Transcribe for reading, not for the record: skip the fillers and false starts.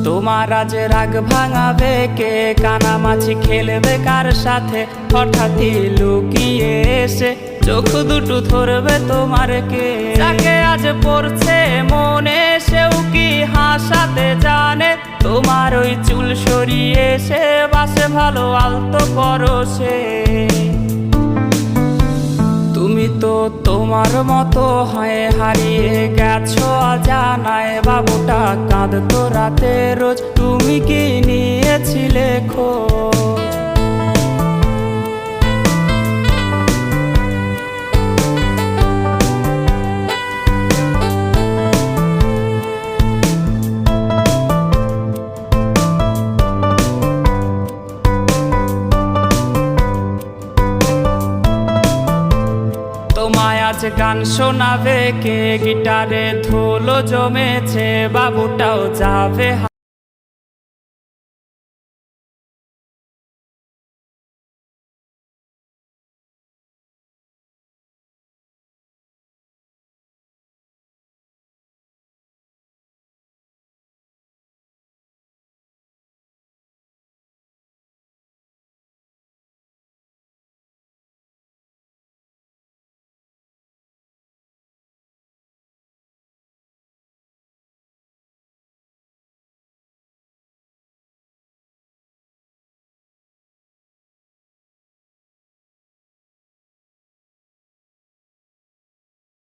তোমার আজ রাগ ভাঙাবে কে, কানামাছি খেলবে কার সাথে, হঠাৎই লুকিয়ে এসে চোখ দুটো ধরবে তোমার কে। যাকে আজ পড়ছে মনে সেও কি হাসাতে জানে, তোমার ওই চুল সরিয়ে সে বাসে ভালো আলতো পরশে। তুমি তো তোমার মতো হয়ে হারিয়ে গেছো অজানায়, বাবুটা কাঁদতো রাতে রোজ, তুমি কি নিয়েছিলে খোঁজ? তোমায় আজ গান শোনাবে কে, গিটারে ধুলো জমেছে, বাবুটাও যাবে